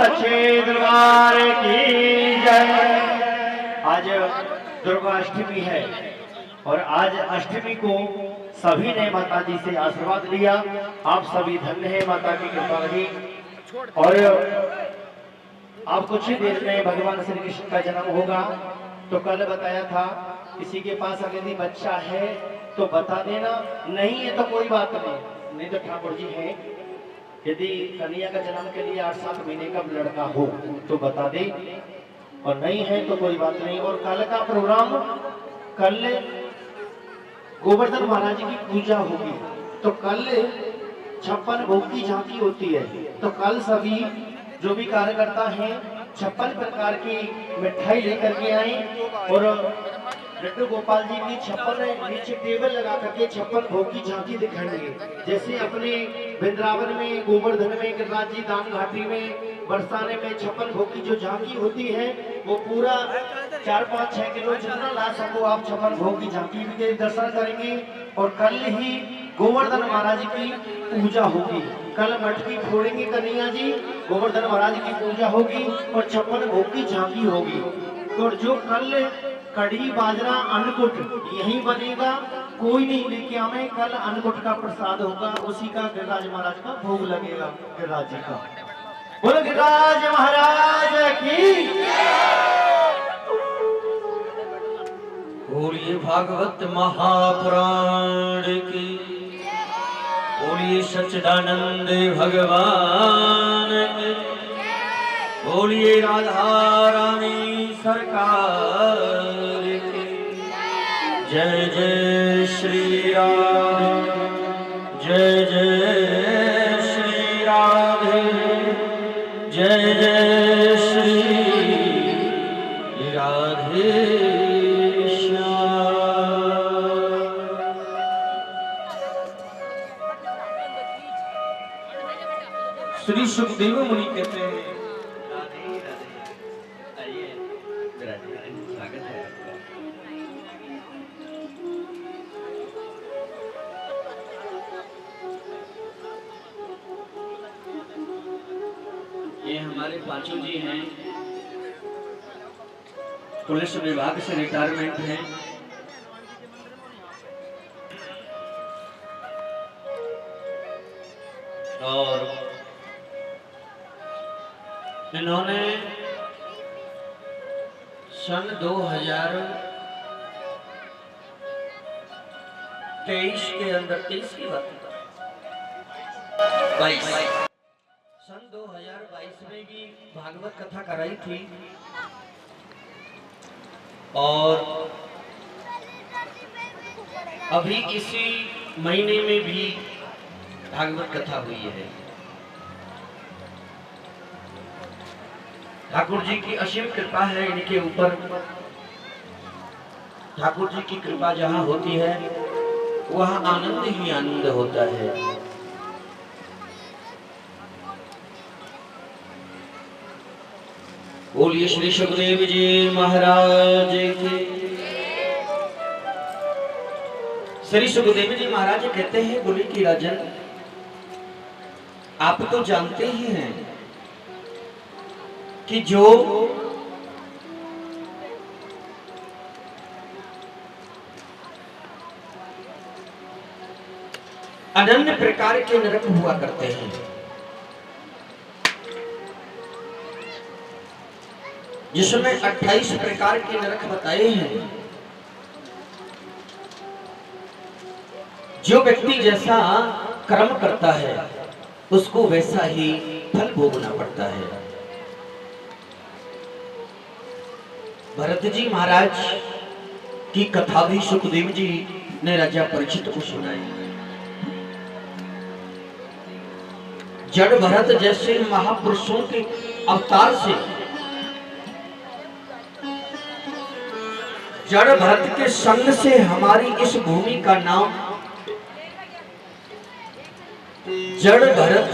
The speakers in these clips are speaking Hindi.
सच्चे दरबार की जय। आज दुर्गा अष्टमी है और आज अष्टमी को सभी ने माता जी से आशीर्वाद लिया। आप सभी धन्य है, माता की कृपा रही। और आप कुछ ही देर में भगवान श्री कृष्ण का जन्म होगा। तो कल बताया था किसी के पास अगर यदि बच्चा है तो बता देना, नहीं है तो कोई बात नहीं तो ठाकुर जी है यदि कन्या का जन्म के लिए 8-7 महीने का लड़का हो तो बता दे, और नहीं है तो कोई बात नहीं। और कल का प्रोग्राम, कल गोवर्धन महाराज की पूजा होगी, तो कल 56 भोग की झांकी होती है। तो कल सभी जो भी कार्यकर्ता हैं 56 प्रकार की मिठाई लेकर के आए और लड्डू गोपाल जी की 56 नीचे टेबल लगा करके 56 भोग की झांकी दिखाएंगे। जैसे अपने वृंदावन में, गोवर्धन में, गिरिराज जी दान घाटी में, बरसाने में 56 भोग की जो झांकी होती है वो पूरा 4-5-6 किलो जितना ला सको आप 56 भोग की झांकी के दर्शन करेंगे। और कल ही गोवर्धन महाराज की पूजा होगी। कल मटकी फोड़ेंगे कन्हैया जी, गोवर्धन महाराज की पूजा होगी और 56 भोग की झांकी होगी। तो जो कल कढ़ी बाजरा अन्नकूट यही बनेगा, कोई नहीं लेके आवे। कल अन्नकूट का प्रसाद होगा, उसी का गिरिराज महाराज का भोग लगेगा गिरिराज जी का। बोलो गिरिराज महाराज की। बोलिए भागवत महापुराण की, बोलिए सच्चिदानंद भगवान की, बोलिए राधा रानी सरकार की। जय जय श्री राम, जय जय श्री राधे, जय जय श्री राधे श्याम। श्री सुखदेव मुनि कहते हैं, स्वागत है आपका। ये हमारे पांचों जी हैं, पुलिस विभाग से रिटायरमेंट हैं। और इन्होंने सन 2023 के अंदर 23 की बात है, 22 सन 2022 में भी भागवत कथा कराई थी। और अभी इसी महीने में भी भागवत कथा हुई है। ठाकुर जी की असीम कृपा है इनके ऊपर। ठाकुर जी की कृपा जहां होती है वहां आनंद ही आनंद होता है। बोलिए श्री सुखदेव जी महाराज की। श्री सुखदेव जी महाराज कहते हैं, बोले कि राजन, आप तो जानते ही हैं कि जो अनन्य प्रकार के नरक हुआ करते हैं, जिसमें 28 प्रकार के नरक बताए हैं। जो व्यक्ति जैसा कर्म करता है उसको वैसा ही फल भोगना पड़ता है। भरत जी महाराज की कथा भी सुखदेव जी ने राजा परीक्षित को सुनाई। जड़ भरत जैसे महापुरुषों के अवतार से, जड़ भरत के संग से हमारी इस भूमि का नाम, जड़ भरत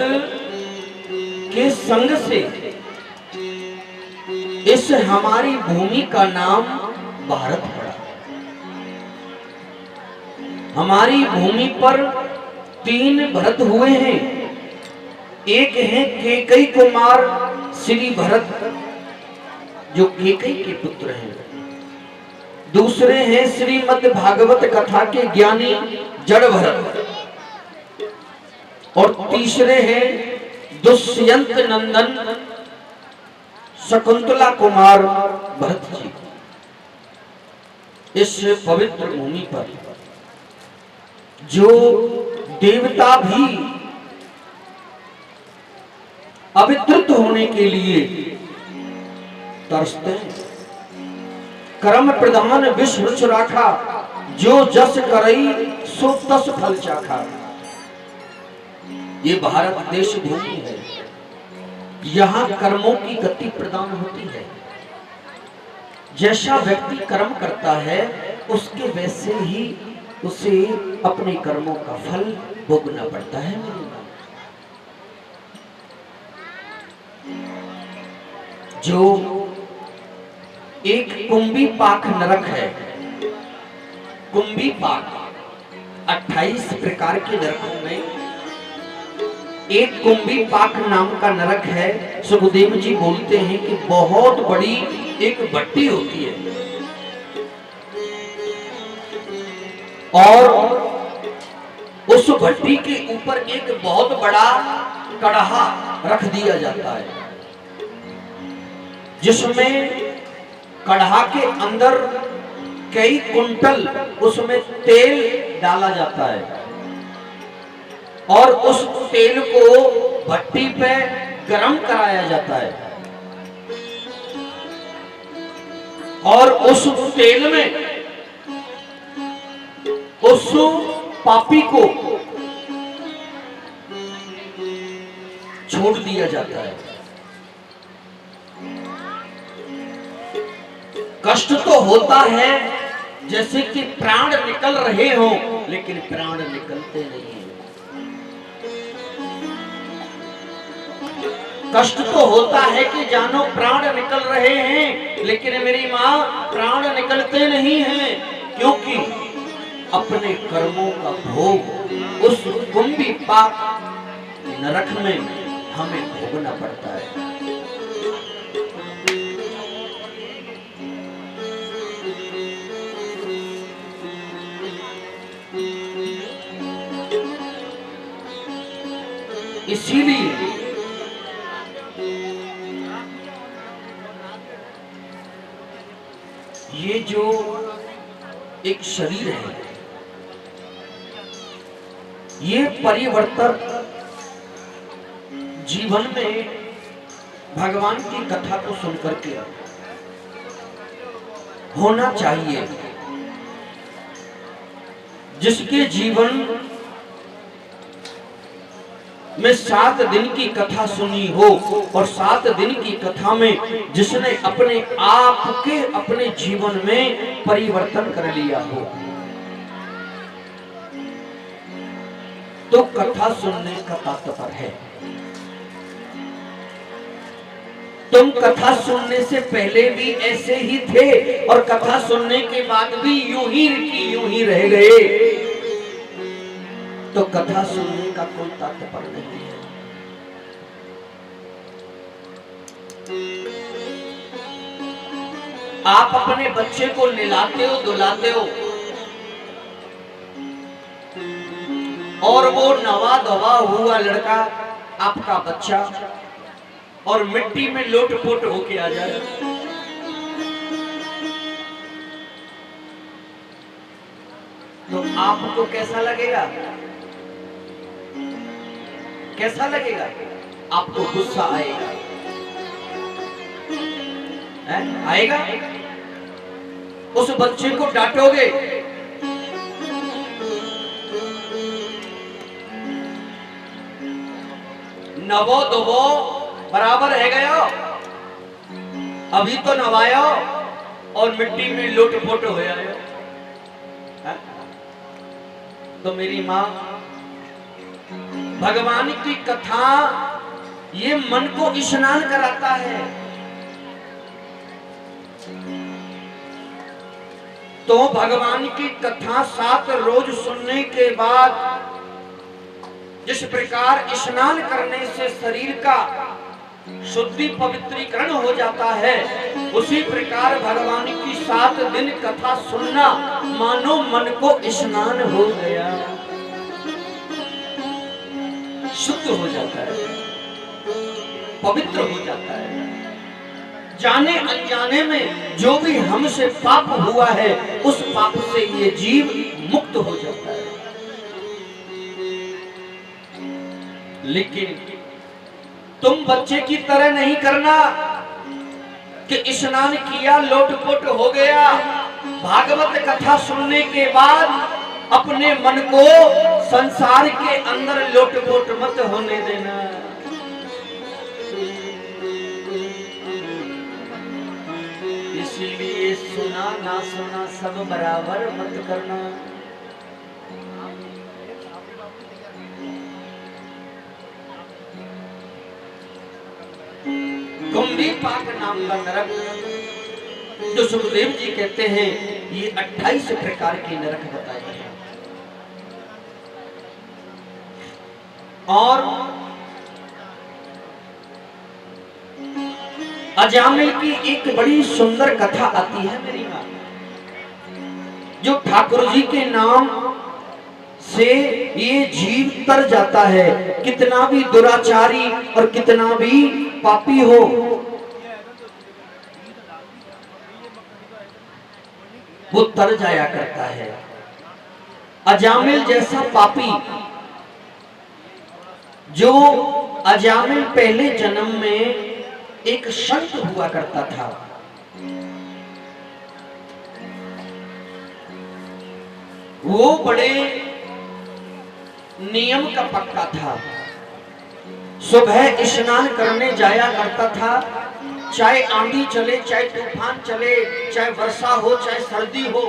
के संग से इस हमारी भूमि का नाम भारत पड़ा। हमारी भूमि पर 3 भरत हुए हैं। एक है केकई कुमार श्री भरत जो केकई के पुत्र हैं, दूसरे हैं श्रीमद् भागवत कथा के ज्ञानी जड़ भरत, और तीसरे हैं दुष्यंत नंदन शकुंतला कुमार भरत जी। इस पवित्र भूमि पर जो देवता भी अविद्रुत होने के लिए तरसते हैं, कर्म प्रधान विश्व राखा, जो जस करई सो तस फल चाखा। ये भारत देश भूमि है, यहाँ कर्मों की गति प्रदान होती है। जैसा व्यक्ति कर्म करता है उसके वैसे ही उसे अपने कर्मों का फल भोगना पड़ता है। जो एक कुंभी पाक नरक है, कुंभी पाक 28 प्रकार के नरकों में एक कुंभी पाक नाम का नरक है। सुखदेव जी बोलते हैं कि बहुत बड़ी एक भट्टी होती है और उस भट्टी के ऊपर एक बहुत बड़ा कड़हा रख दिया जाता है, जिसमें कड़हा के अंदर कई कुंटल उसमें तेल डाला जाता है और उस तेल को भट्टी पे गरम कराया जाता है और उस तेल में उस पापी को छोड़ दिया जाता है। कष्ट तो होता है जैसे कि प्राण निकल रहे हो, लेकिन प्राण निकलते नहीं हैं। कष्ट तो होता है कि जानो प्राण निकल रहे हैं, लेकिन मेरी मां प्राण निकलते नहीं हैं, क्योंकि अपने कर्मों का भोग उस कुंभी पाक नरक में हमें भोगना पड़ता है। इसीलिए ये जो एक शरीर है, ये परिवर्तन जीवन में भगवान की कथा को सुनकर के होना चाहिए। जिसके जीवन में 7 दिन की कथा सुनी हो और 7 दिन की कथा में जिसने अपने आप के अपने जीवन में परिवर्तन कर लिया हो, तो कथा सुनने का तात्पर्य है तुम कथा सुनने से पहले भी ऐसे ही थे और कथा सुनने के बाद भी यूं ही रह गए, तो कथा सुनने का कोई तात्पर्य नहीं है। आप अपने बच्चे को नहलाते हो, धुलाते हो और वो नवा धोवा हुआ लड़का आपका बच्चा और मिट्टी में लोट-पोट होके आ जाए, तो आपको कैसा लगेगा? कैसा लगेगा? आपको गुस्सा आएगा, आएगा? उस बच्चे को डांटोगे, नवो दो बराबर है गयो, अभी तो नवायो और मिट्टी में लोट-पोट हो आयो। तो मेरी मां, भगवान की कथा ये मन को स्नान कराता है। तो भगवान की कथा 7 रोज सुनने के बाद जिस प्रकार स्नान करने से शरीर का शुद्धि पवित्रीकरण हो जाता है, उसी प्रकार भगवान की 7 दिन कथा सुनना मानो मन को स्नान हो गया, शुद्ध हो जाता है, पवित्र हो जाता है। जाने अनजाने में जो भी हमसे पाप हुआ है, उस पाप से ये जीव मुक्त हो जाता है। लेकिन तुम बच्चे की तरह नहीं करना कि स्नान किया लोटपोट हो गया। भागवत कथा सुनने के बाद अपने मन को संसार के अंदर लोटपोट मत होने देना। इसीलिए सुना ना सुना सब बराबर मत करना। कुंभी पाक नाम का नरक, जो सुखदेव जी कहते हैं, ये 28 प्रकार के नरक बताए गए हैं। और अजामिल की एक बड़ी सुंदर कथा आती है मेरी मां, जो ठाकुर जी के नाम से ये जीव तर जाता है। कितना भी दुराचारी और कितना भी पापी हो, वो तर जाया करता है। अजामिल जैसा पापी, जो अजामिल पहले जन्म में एक संत हुआ करता था, वो बड़े नियम का पक्का था। सुबह स्नान करने जाया करता था, चाहे आंधी चले, चाहे तूफान चले, चाहे वर्षा हो, चाहे सर्दी हो,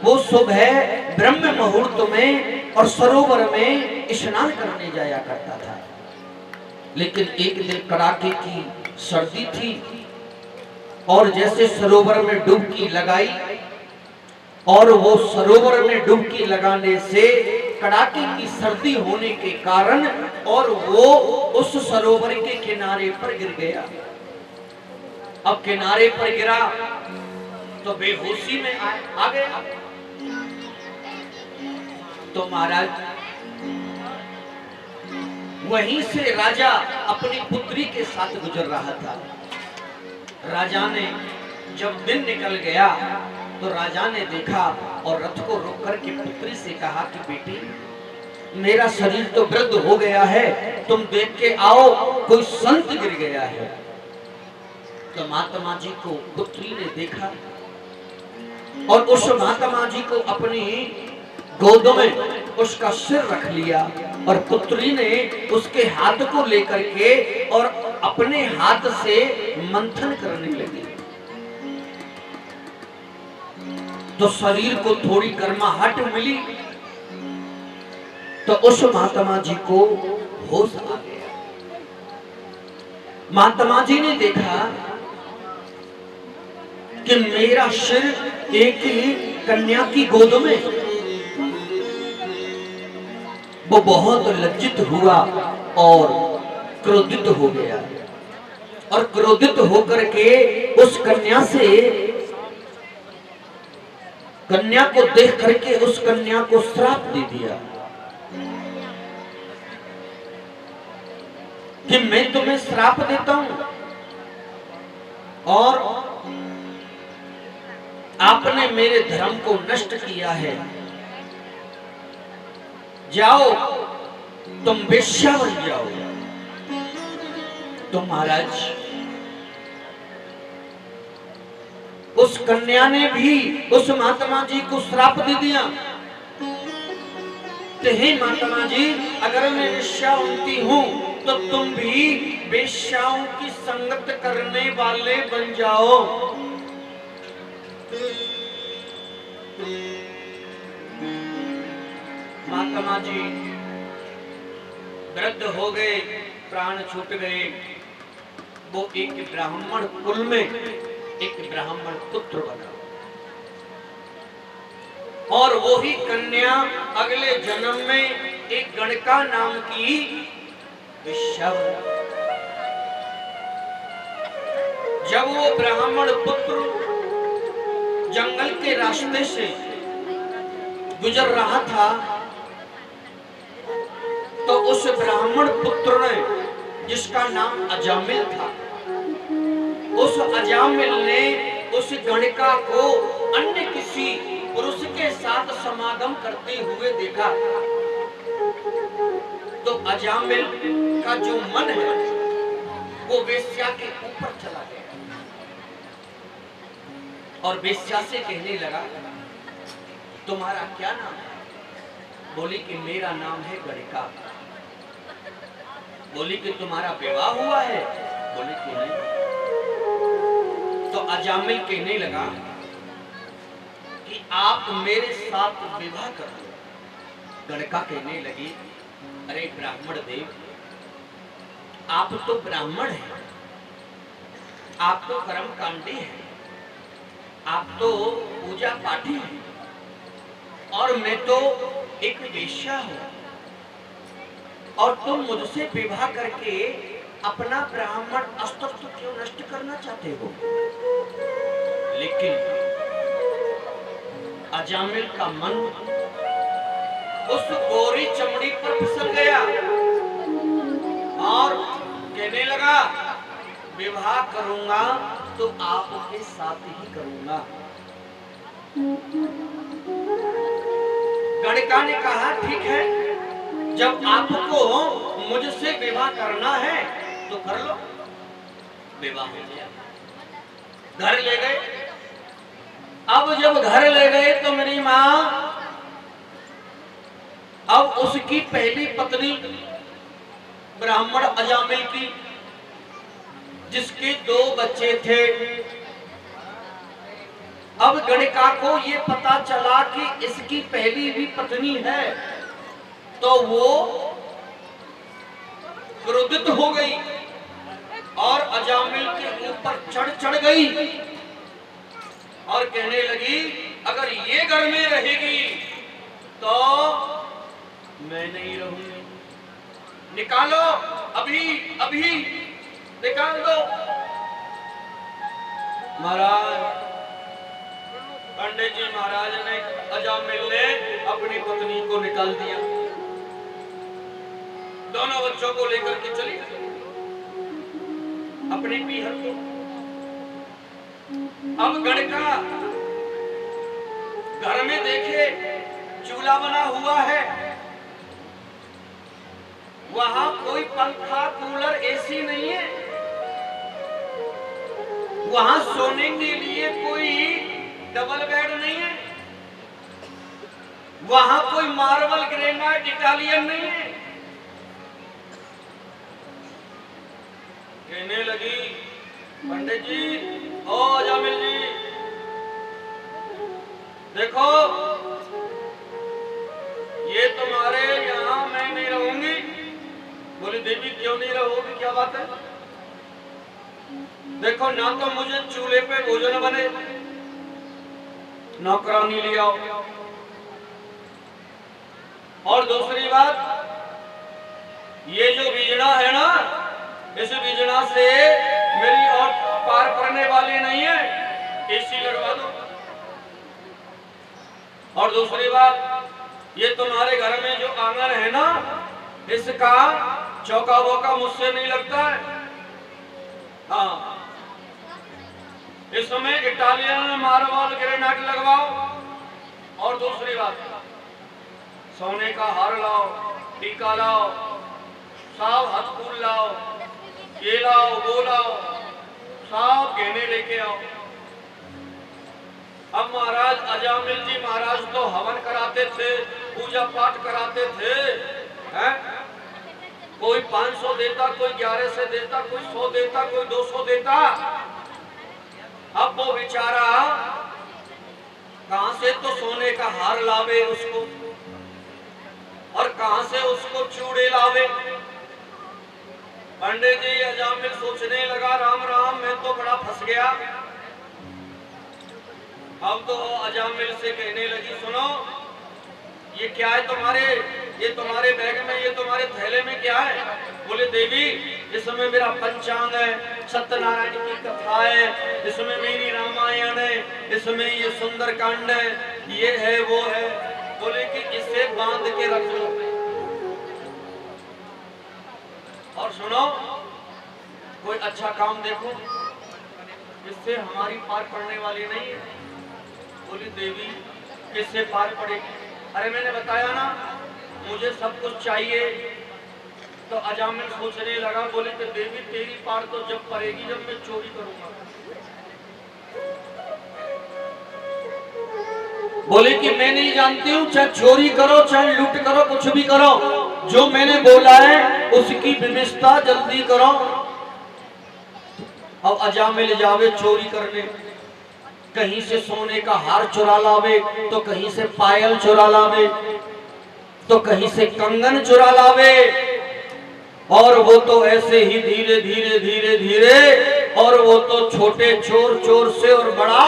वो सुबह ब्रह्म मुहूर्त में और सरोवर में स्नान करने जाया करता था। लेकिन एक दिन कड़ाके की सर्दी थी और जैसे सरोवर में डुबकी लगाई, और वो सरोवर में डुबकी लगाने से कड़ाके की सर्दी होने के कारण और वो उस सरोवर के किनारे पर गिर गया। अब किनारे पर गिरा तो बेहोशी में आ गया। तो महाराज, वहीं से राजा अपनी पुत्री के साथ गुजर रहा था। राजा ने जब दिन निकल गया तो राजा ने देखा और रथ को रोक करके पुत्री से कहा कि बेटी, मेरा शरीर तो वृद्ध हो गया है, तुम देख के आओ, कोई संत गिर गया है। तो महात्मा जी को पुत्री ने देखा और उस महात्मा जी को अपनी गोद में उसका सिर रख लिया और पुत्री ने उसके हाथ को लेकर के और अपने हाथ से मंथन करने लगी। तो शरीर को थोड़ी गर्माहट मिली, तो उस महात्मा जी को होश आ गया। महात्मा जी ने देखा कि मेरा सिर एक कन्या की गोद में। वो बहुत लज्जित हुआ और क्रोधित हो गया और क्रोधित होकर के उस कन्या को देख करके उस कन्या को श्राप दे दिया कि मैं तुम्हें श्राप देता हूं और आपने मेरे धर्म को नष्ट किया है, जाओ तुम वेश्या बन जाओ। तो महाराज, उस कन्या ने भी उस महात्मा जी को श्राप दे दिया कि हे महात्मा जी, अगर मैं वेश्या बनती हूं तो तुम भी वेश्याओं की संगत करने वाले बन जाओ। महात्मा जी वृद्ध हो गए, प्राण छूट गए। वो एक ब्राह्मण कुल में एक ब्राह्मण पुत्र बना और वो ही कन्या अगले जन्म में एक गणका नाम की वेश्यावृत्ति। जब वो ब्राह्मण पुत्र जंगल के रास्ते से गुजर रहा था तो उस ब्राह्मण पुत्र ने, जिसका नाम अजामिल था, उस अजामिल ने उस गणिका को अन्य किसी पुरुष के साथ समागम करते हुए देखा। तो अजामिल का जो मन है वो वेश्या के ऊपर चला गया और वेश्या से कहने लगा, तुम्हारा क्या नाम है? बोली कि मेरा नाम है गणिका। बोली कि तुम्हारा विवाह हुआ है? बोली कि नहीं। तो अजामिल कहने लगा कि आप मेरे साथ विवाह करो। गणिका कहने लगी, अरे ब्राह्मण देव, आप तो ब्राह्मण हैं, आप तो कर्मकांडी हैं, आप तो पूजा पाठी हैं और मैं तो एक वेश्या हूं, और तुम मुझसे विवाह करके अपना ब्राह्मण अस्तित्व क्यों नष्ट करना चाहते हो? लेकिन अजामिल का मन उस गोरी चमड़ी पर फिसल गया और कहने लगा, विवाह करूंगा तो आपके साथ ही करूंगा। गणिका ने कहा, ठीक है, जब आपको मुझसे विवाह करना है तो कर लो। विवाह हो गया, घर ले गए। अब जब घर ले गए तो मेरी मां, अब उसकी पहली पत्नी ब्राह्मण अजामिल की, जिसके 2 बच्चे थे, अब गणिका को ये पता चला कि इसकी पहली भी पत्नी है, तो वो क्रोधित हो गई और अजामिल के ऊपर चढ़ गई और कहने लगी, अगर ये घर में रहेगी तो मैं नहीं रहूंगी, निकालो, अभी निकाल दो। महाराज, पंडित जी महाराज ने, अजामिल ने अपनी पत्नी को निकाल दिया, दोनों बच्चों को लेकर के चली अपनी पीहर को। अब गणिका घर में देखे चूल्हा बना हुआ है, वहां कोई पंखा, कूलर, एसी नहीं है, वहां सोने के लिए कोई डबल बेड नहीं है, वहां कोई मार्बल ग्रेनाइट इटालियन नहीं है। कहने लगी, पंडित जी, ओ अजामिल जी, देखो ये तुम्हारे यहाँ मैं नहीं रहूंगी। बोली, देवी क्यों नहीं रहोगी, क्या बात है? देखो, ना तो मुझे चूल्हे पे भोजन बने, नौकरानी ले आओ, और दूसरी बात, ये जो बीजना है ना, इस बीजना से मेरी और पार पड़ने वाली नहीं है, एसी लगवा दो। और दूसरी बात, ये तुम्हारे घर में जो आंगन है ना, इसका चौका वोका मुझसे नहीं लगता है। हाँ, इसमें इटालियन मार्बल ग्रेनाइट लगवाओ। और दूसरी बात, सोने का हार लाओ, टीका लाओ, साव हथफूल लाओ, ये लाओ, वो लाओ, सब गहने लेके आओ। अब महाराज अजामिल जी महाराज तो हवन कराते थे, पूजा पाठ कराते थे, हैं? कोई 500 देता, कोई 1100 देता, कोई 100 देता, कोई 200 देता। अब वो बेचारा कहां से तो सोने का हार लावे उसको, और कहां से उसको चूड़े लावे। पंडित जी अजामिल सोचने लगा, राम राम, मैं तो बड़ा फंस गया। अब तो अजामिल से कहने लगी, सुनो, ये क्या है तुम्हारे ये तुम्हारे बैग में, ये तुम्हारे थैले में क्या है? बोले देवी, इसमें मेरा पंचांग है, सत्यनारायण की कथा है, इसमें मेरी रामायण है, इसमें ये सुंदरकांड है, ये है वो है। बोले कि इसे बांध के रख लो। और सुनो, कोई अच्छा काम देखो, इससे हमारी पार पड़ने वाली नहीं है। बोली देवी, किससे पार पड़ेगी? अरे मैंने बताया ना, मुझे सब कुछ चाहिए। तो अजामिल सोचने लगा, बोले कि देवी तेरी पार तो जब पड़ेगी जब मैं चोरी करूंगा। बोले कि मैं नहीं जानती हूँ, चाहे चोरी करो चाहे लूट करो, कुछ भी करो, जो मैंने बोला है उसकी व्यवस्था जल्दी करो। अब अजामिल जावे चोरी करने, कहीं से सोने का हार चुरा लावे, तो कहीं से पायल चुरा लावे, तो कहीं से कंगन चुरा लावे। और वो तो ऐसे ही धीरे धीरे धीरे धीरे, और वो तो छोटे चोर चोर से और बड़ा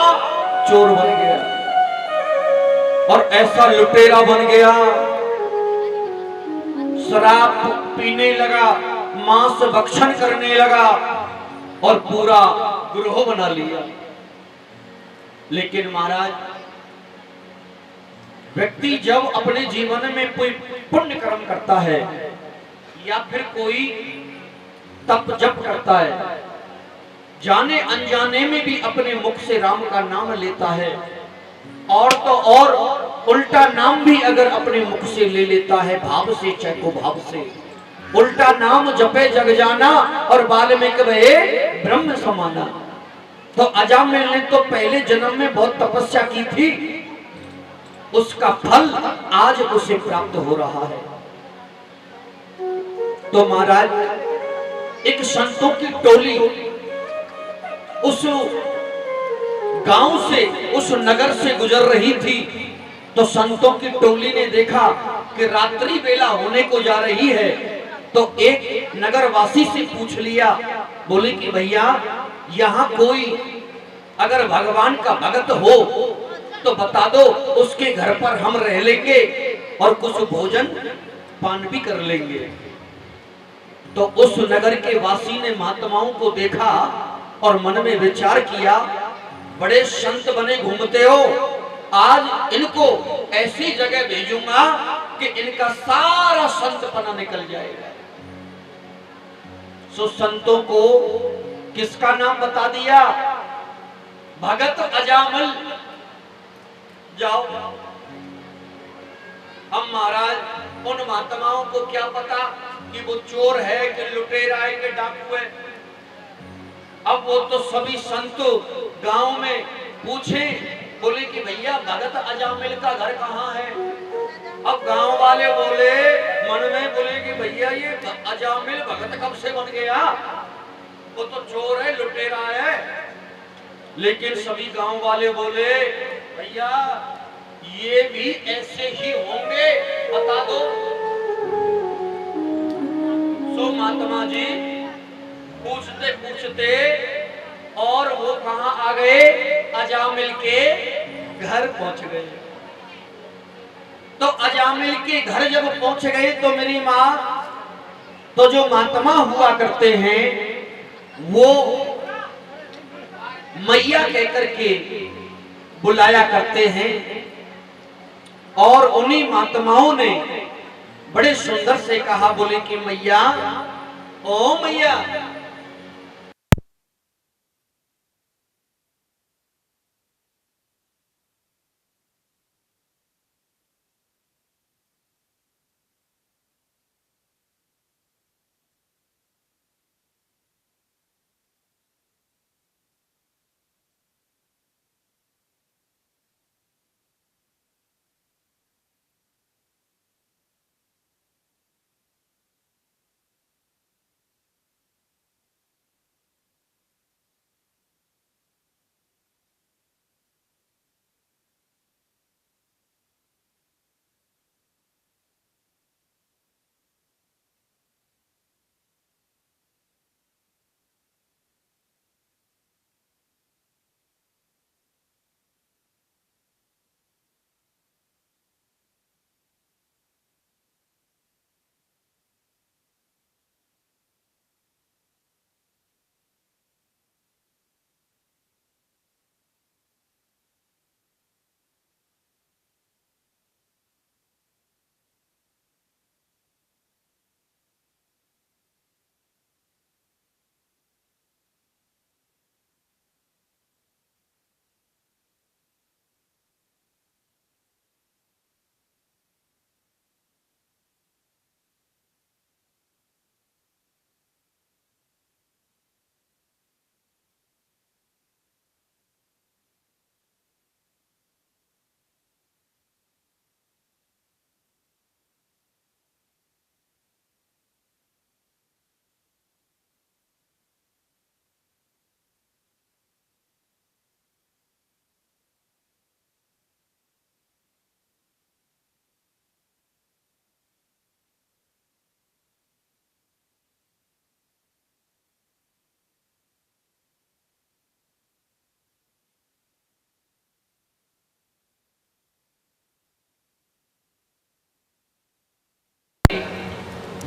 चोर बन गया, और ऐसा लुटेरा बन गया। शराब पीने लगा, मांस भक्षण करने लगा, और पूरा गिरोह बना लिया। लेकिन महाराज, व्यक्ति जब अपने जीवन में कोई पुण्य कर्म करता है या फिर कोई तप जप करता है, जाने अनजाने में भी अपने मुख से राम का नाम लेता है, और तो और उल्टा नाम भी अगर अपने मुख से ले लेता है, भाव से चाहे को भाव से, उल्टा नाम जपे जग जाना और वाल्मीकि कहे ब्रह्म समाना। तो अजामिल ने तो पहले जन्म में बहुत तपस्या की थी, उसका फल आज उसे प्राप्त हो रहा है। तो महाराज, एक संतों की टोली उस गांव से, उस नगर से गुजर रही थी। तो संतों की टोली ने देखा कि रात्रि बेला होने को जा रही है, तो एक नगरवासी से पूछ लिया, बोले कि भैया, यहाँ कोई अगर भगवान का भक्त हो तो बता दो, उसके घर पर हम रह लेंगे और कुछ भोजन पान भी कर लेंगे। तो उस नगर के वासी ने महात्माओं को देखा और मन में विचार किया, बड़े संत बने घूमते हो, आज इनको ऐसी जगह भेजूंगा कि इनका सारा संतपना निकल जाएगा। सो संतों को किसका नाम बता दिया? भगत अजामिल। जाओ। अब महाराज, उन महात्माओं को क्या पता कि वो चोर है कि लुटेरा है कि डाकू है। अब वो तो सभी संत गांव में पूछे, बोले कि भैया भगत अजामिल का घर कहाँ है? अब गांव वाले बोले, मन में बोले कि भैया ये अजामिल भगत कब से बन गया? वो तो चोर है, लुटेरा है। लेकिन सभी गांव वाले बोले, भैया ये भी ऐसे ही होंगे, बता दो। सो महात्मा जी पूछते पूछते और वो कहां आ गए? अजामिल के घर पहुंच गए। तो अजामिल के घर जब पहुंच गए तो मेरी मां, तो जो महात्मा हुआ करते हैं वो मैया कहकर के बुलाया करते हैं, और उन्हीं महात्माओं ने बड़े सुंदर से कहा, बोले कि मैया, ओ मैया,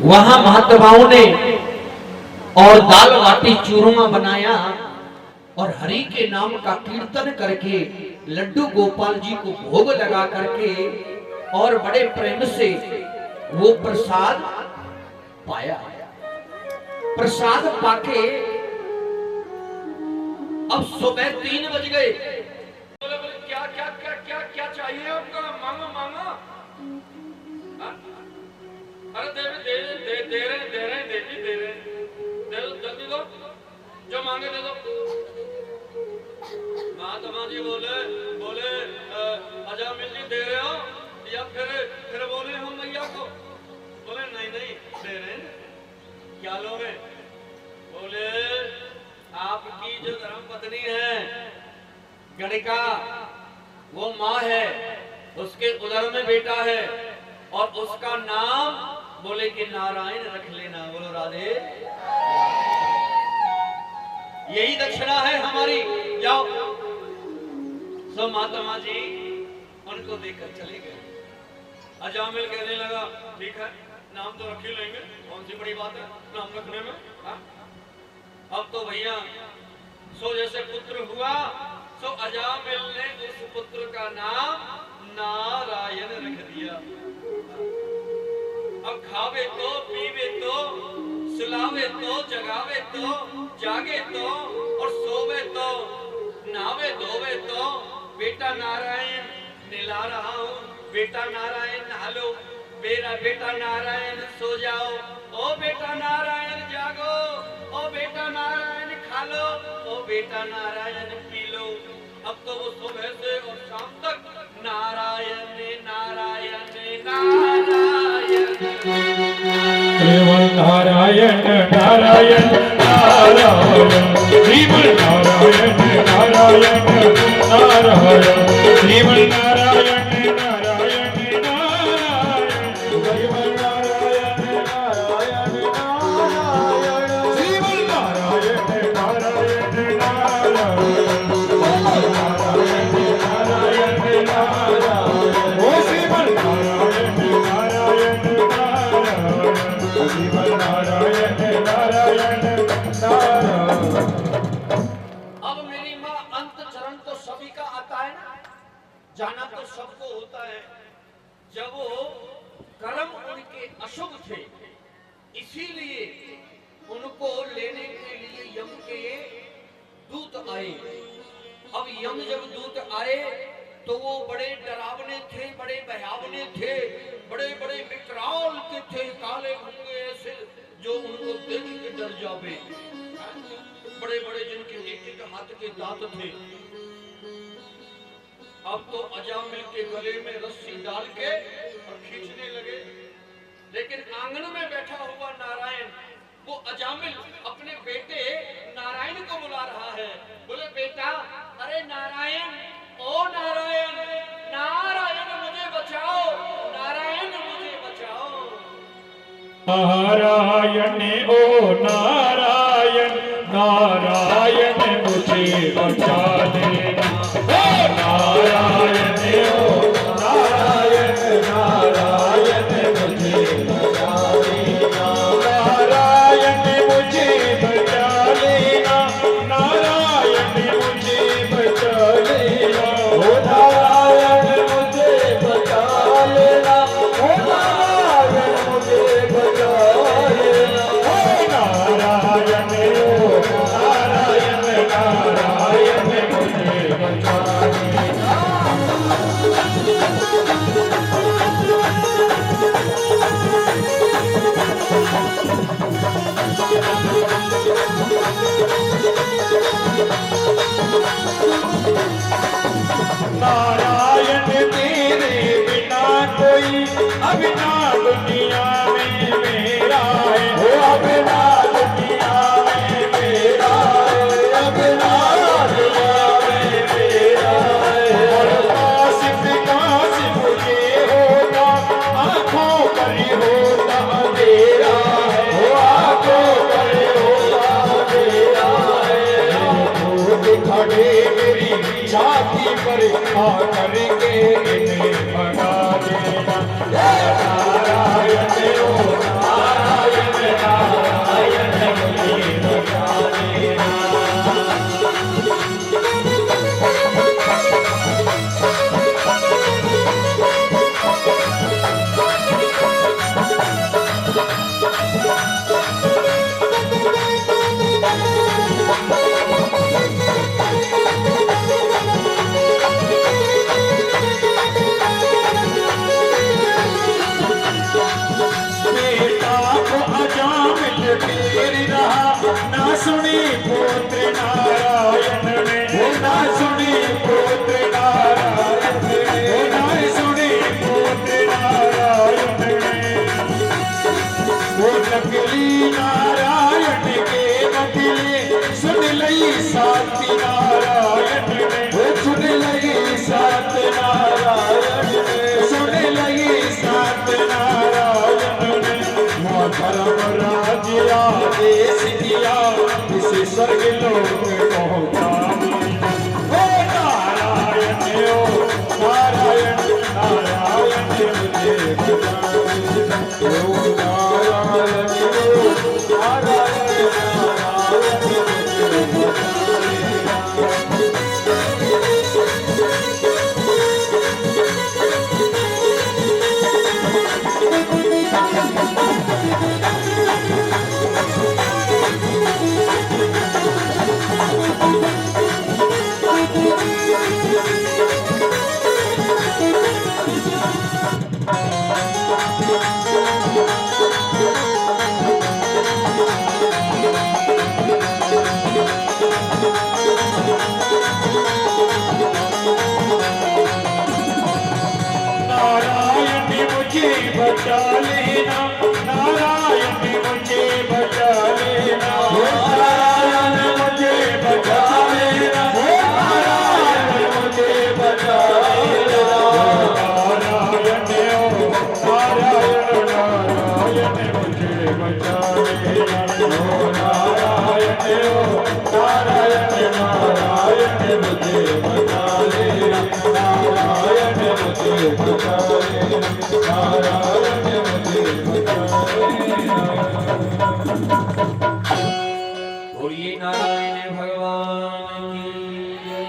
वहां महात्माओं ने और दाल बाटी चूरमा बनाया और हरि के नाम का कीर्तन करके लड्डू गोपाल जी को भोग लगा करके और बड़े प्रेम से वो प्रसाद पाया। प्रसाद पाके अब सुबह 3 बज गए। बोले बोले क्या क्या क्या क्या क्या चाहिए आपका? मांगो मांगो। अरे दे दे दे दे रहे देवी दे रहे, दे दो जल्दी दो, जो मांगे दे दो। महात्मा जी बोले बोले अजामिल जी दे रहे हो या फिर बोले हम मैया को? बोले नहीं नहीं दे रहे हैं। क्या लोगे? बोले आपकी जो धर्म पत्नी है गणिका, वो माँ है, उसके उदर में बेटा है और उसका नाम बोले कि नारायण रख लेना। बोलो राधे। यही दक्षिणा है हमारी, जाओ। सो महात्मा जी उनको देखकर चले गए। अजामिल कहने लगा ठीक है, नाम तो रख ही लेंगे, कौन सी बड़ी बात है नाम रखने में। हा? अब तो भैया सो जैसे पुत्र हुआ, सो अजामिल ने उस पुत्र का नाम नारायण रख दिया। अब खावे तो पीवे तो सुलावे तो जगावे तो जागे तो और सोवे तो नहावे धोवे तो बेटा नारायण निला रहा हूँ, बेटा नारायण नहा लो, मेरा बेटा नारायण सो जाओ, ओ बेटा नारायण जागो, ओ बेटा नारायण खा लो, ओ बेटा नारायण पी लो। अब तो वो सुबह से और शाम तक नारायण नारायण नारायण केवल नारायण नारायण नारायण केवल नारायण नारायण नारायण केवल नारायण नारायण नारायण केवल नारायण नारायण नारायण केवल नारायण नारायण नारायण नारायण नारायण नारायण ओ केवल नारायण नारायण नारायण केवल नारायण नारायण नारायण। अब मेरी माँ अंत चरण तो सभी का आता है ना, जाना तो सबको होता है। जब वो कर्म उनके अशुभ थे, इसीलिए उनको लेने के लिए यम के दूत आए। अब यम जब दूत आए तो वो बड़े डरावने थे, बड़े भयावने थे, बड़े बड़े विकराल के थे, काले होंगे ऐसे जो उनको देख के डर जावे, बड़े बड़े जिनके एक एक हाथ के दांत थे। अब तो अजामिल के गले में रस्सी डाल के और खींचने लगे, लेकिन आंगन में बैठा हुआ नारायण, वो अजामिल अपने बेटे नारायण को बुला रहा है। बोले बेटा, अरे नारायण, ओ नारायण, नारायण मुझे बचाओ, नारायण मुझे बचाओ। नारायण ओ नारायण, नारायण मुझे बचा लेना। ओ नारायण ओ नारायण, नारायण मुझे बचा लेना। नारायण मुझे बचा लेना, नारायण मुझे बचा लेना। ओ नारायण मुझे बचा लेना, ओ नारायण मुझे बचा लेना। ओ नारायण ओ नारायण, नारायण मुझे बचा लेना। नारायण तेरे बिना कोई अब ना दुनिया में मेरा है। हो अब ना दुनिया में मेरा है, अब ना दुनिया में मेरा है। और काशिफ काशिफ ये होगा, आँखों पर होगा अंधेरा है। हो आँखों पर होगा अंधेरा है। खड़े मेरी छाती पर आ करके इन्हें भगा देना। नारायण ओ नारायण। सुन लई साथी नारायण ने, सुन लई साथ नारायण ने, सुन लई साथ नारायण ने। मां धर्म राज आदेश दिया, इसे स्वर्ग लोक पहुंचा दिया। ओ नारायण ओ नारायण, नारायण मुझे बचा ले। ओ नारायण ओ नारायण, नारायण मुझे बचा ले। नारायण मुझे बचा लेना, नारायण मुझे बचा लेना, नारायण मुझे बचा लेना, नारायण मुझे बचा लेना। नारायण ओ नारायण, नारायण मुझे बचा लेना। ओ नारायण ओ नारायण, नारायण मुझे बचा लेना। नारायण मुझे बचा लेना, नारायण मुझे बचा लेना। बोलिए नारायण भगवान की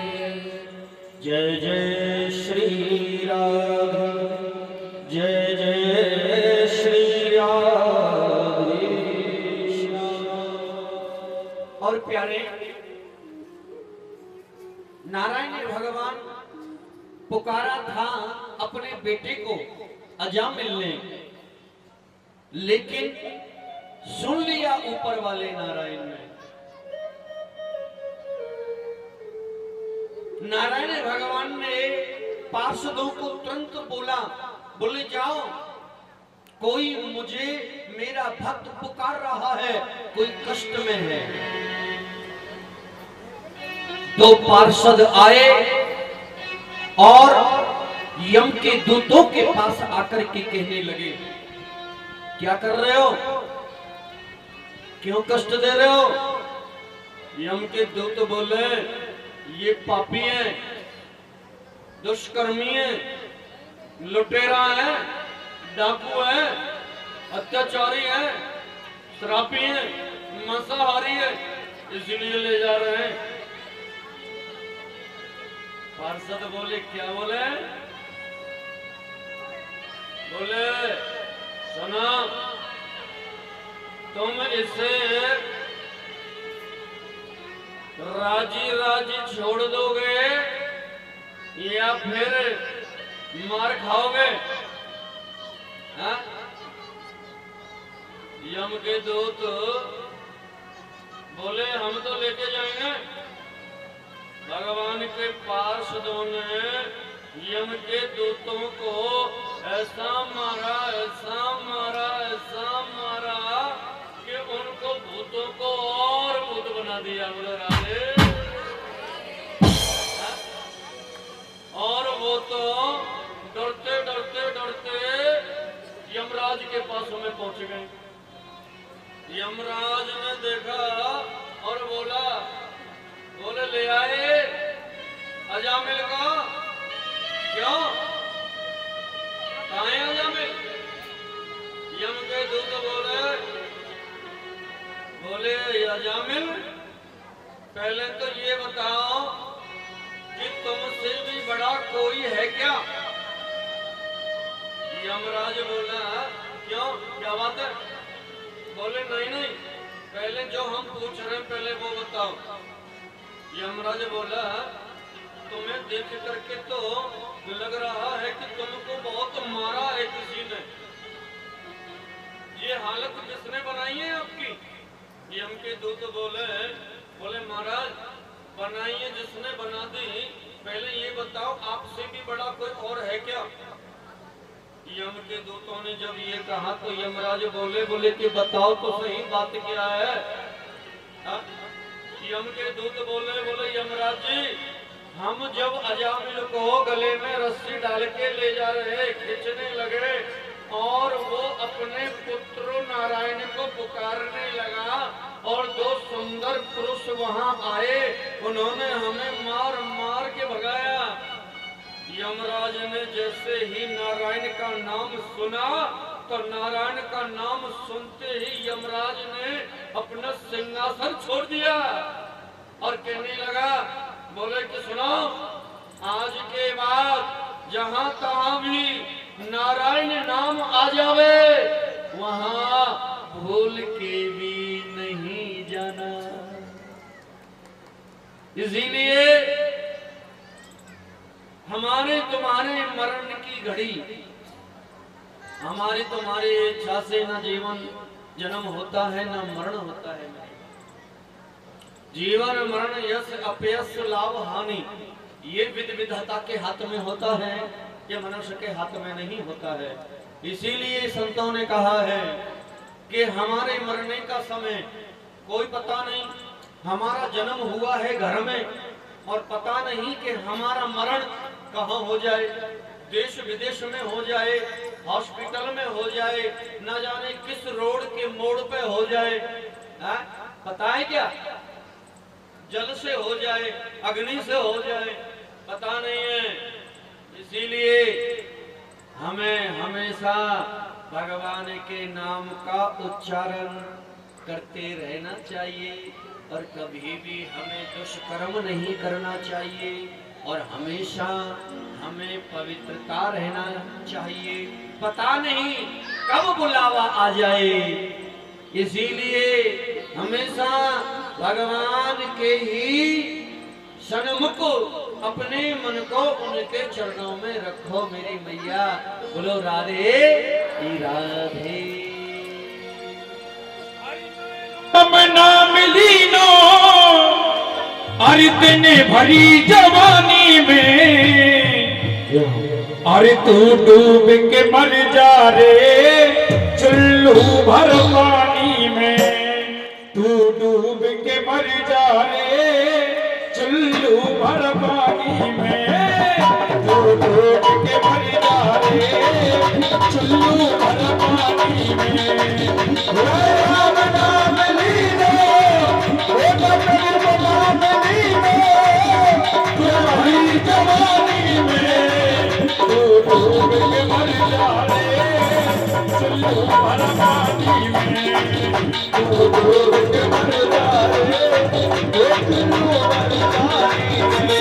जय। जय श्री राम, जय जय श्री राधे श्याम। और प्यारे नारायण भगवान पुकारा था अपने बेटे को अजामिल ने, लेकिन सुन लिया ऊपर वाले नारायण ने। नारायण भगवान ने पार्षदों को तुरंत बोला, बोले जाओ, कोई मुझे मेरा भक्त पुकार रहा है, कोई कष्ट में है। दो पार्षद आए और यम के दूतों के पास आकर के कहने लगे, क्या कर रहे हो, क्यों कष्ट दे रहे हो? यम के दूत बोले, ये पापी है, दुष्कर्मी है, लुटेरा है, डाकू है, अत्याचारी है, श्रापी है, मांसाहारी है, इसलिए ले जा रहे हैं। पार्षद बोले, क्या बोले? बोले, सुना, तुम इसे राजी राजी छोड़ दोगे या फिर मार खाओगे? हाँ? यम के दूत बोले, हम तो लेके जाएंगे। भगवान के पार्षदों ने यम के दूतों को ऐसा मारा, ऐसा मारा, ऐसा मारा कि उनको भूतों को और भूत बना दिया। बोले राधे। और वो तो डरते डरते डरते यमराज के पास में पहुंच गए। यमराज ने देखा और बोला, बोले ले आए अजामिल को। क्यों? कहाँ है अजामिल? यम के दूत बोले, बोले अजामिल, पहले तो ये बताओ कि तुमसे भी बड़ा कोई है क्या? यमराज बोला, क्यों, क्या बात है? बोले नहीं नहीं, पहले जो हम पूछ रहे हैं पहले वो बताओ। यमराज बोला, तुम्हें देख करके तो लग रहा है कि तुमको बहुत मारा है किसी ने। ये हालत किसने बनाई है आपकी? यम के दूत बोले, बोले महाराज बनाई है जिसने बना दी, पहले ये बताओ आपसे भी बड़ा कोई और है क्या? यम के दूतों ने जब ये कहा तो यमराज बोले, बोले कि बताओ तो सही बात क्या है? यम के दूत बोले यमराज जी, हम जब अजामिल को गले में रस्सी डाल के ले जा रहे, खींचने लगे और वो अपने पुत्र नारायण को पुकारने लगा और दो सुंदर पुरुष वहां आए, उन्होंने हमें मार मार के भगाया। यमराज ने जैसे ही नारायण का नाम सुना तो नारायण का नाम सुनते ही यमराज ने अपना सिंहासन छोड़ दिया और कहने लगा, बोले कि सुनो, आज के बाद जहां तहां भी नारायण नाम आ जावे वहां भूल के भी नहीं जाना। इसीलिए हमारे तुम्हारे मरण की घड़ी हमारी तुम्हारी इच्छा से न जीवन जन्म होता है न मरण होता है। जीवन मरण यश अपयश लाभ हानि ये विधि विधाता के हाथ में होता है, ये मनुष्य के हाथ में नहीं होता है। इसीलिए संतों ने कहा है कि हमारे मरने का समय कोई पता नहीं, हमारा जन्म हुआ है घर में और पता नहीं कि हमारा मरण कहाँ हो जाए, देश विदेश में हो जाए, हॉस्पिटल में हो जाए, न जाने किस रोड के मोड़ पे हो जाए, पता है क्या, जल से हो जाए, अग्नि से हो जाए, पता नहीं है। इसीलिए हमें हमेशा भगवान के नाम का उच्चारण करते रहना चाहिए और कभी भी हमें दुष्कर्म नहीं करना चाहिए और हमेशा हमें पवित्रता रहना चाहिए। पता नहीं कब बुलावा आ जाए, इसीलिए हमेशा भगवान के ही सन्मुख अपने मन को उनके चरणों में रखो मेरी मैया। बोलो राधे राधे। हम ना मिली नो अरे तेने भरी जवानी में, अरे तू डूब के मर जा रे चुल्लू भर पानी में, तू डूब के मर जा रे चुल्लू भर पानी में, तू डूब के मर जा रे चुल्लू भर पानी में। राम नाम लीनो ओ नाम लीनो तुम्हारी जवानी में, तू डूब के मर जा रे चुल्लू भर पानी में, तू डूब के मर जा रे चुल्लू भर पानी में।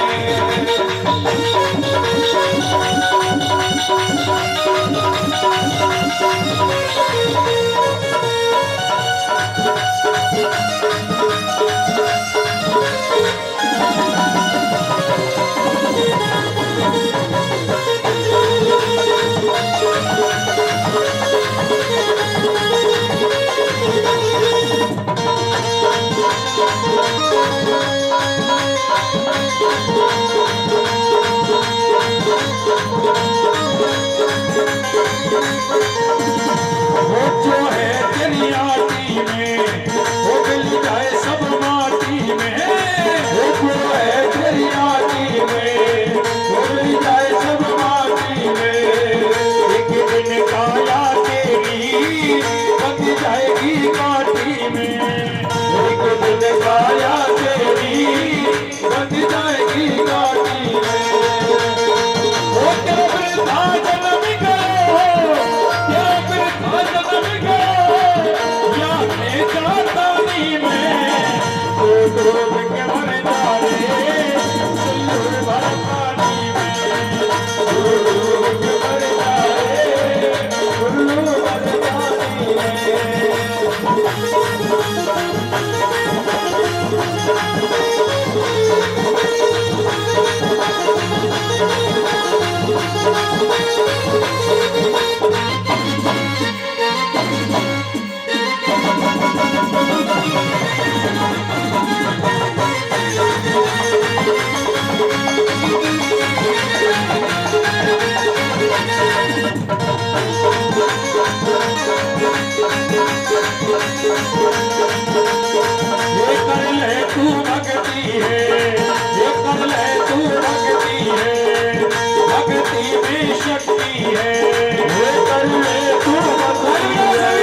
कर ले तू भक्ति है, ये कर ले तू भक्ति है, भक्ति में शक्ति है, ये कर ले तू भक्ति है,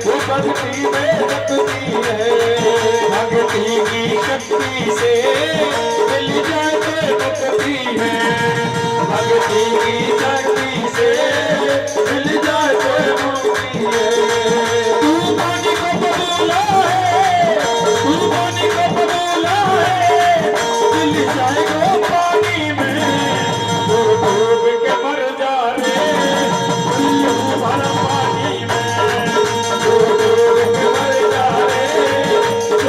वो भक्ति में शक्ति है, भक्ति की शक्ति से मिल जाए मुक्ति है, भक्ति की शक्ति से मिल जाए मुक्ति है। तू पानी को बदला है, तू पानी को बदला है, मिल जाएगा पानी में, तू डूब के मर जा रे, उल्लू भर पानी में, तू डूब के मर जा रे,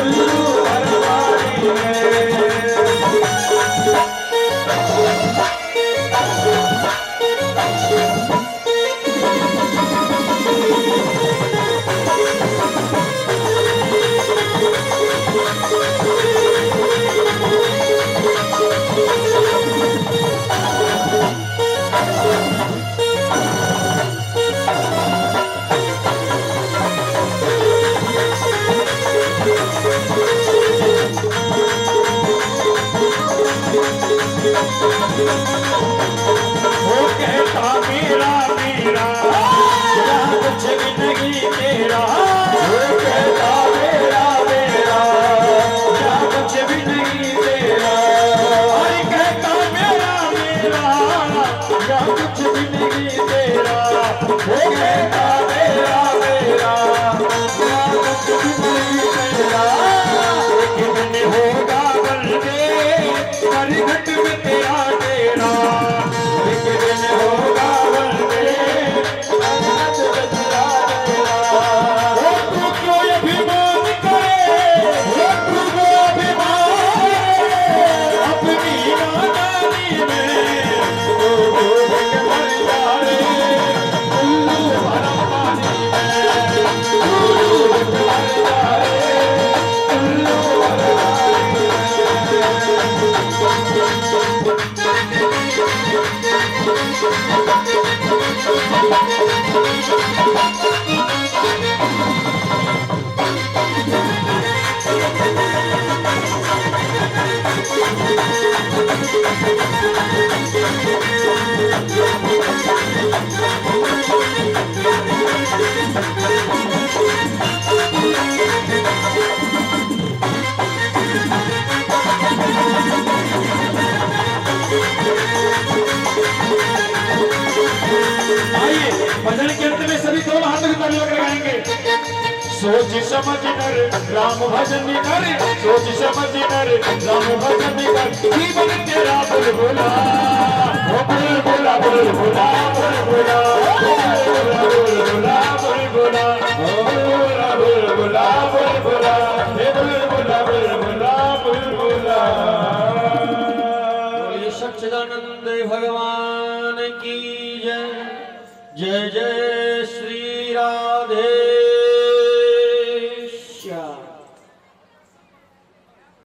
उल्लू भर पानी में। वो कहता मेरा मेरा यहाँ कुछ भी नहीं तेरा, वो कहता मेरा मेरा यहाँ कुछ भी नहीं तेरा, अरे कहता मेरा मेरा यहाँ कुछ भी नहीं तेरा, वो कहता मेरा मेरा यहाँ कुछ भी नहीं तेरा, एक दिन होगा बल्कि करघट में तेरा तेरा, एक दिन होगा बल्कि करघट में तेरा तेरा। वो तू क्यों अभिमान करे, वो तू क्यों अभिमान करे, अपनी नादानी में तू डूब के मर जा रे, उल्लू भर पानी में, तू डूब के मर जा रे, उल्लू भर पानी में। आइए भजन के अंत में सभी दोनों हाथों की ताली लगा गाएंगे। सोच समझ कर राम भजन कर, सोच समझ कर राम भजन कर, जीवन तेरा बुलबुला, ओ बुलबुला बुलबुला बुलबुला, बुलबुला बुलबुला बुलबुला, ओ बुलबुला बुलबुला, हे बुलबुला बुलबुला बुलबुला। बोलिए सच्चिदानंद भगवान की जय, जय जय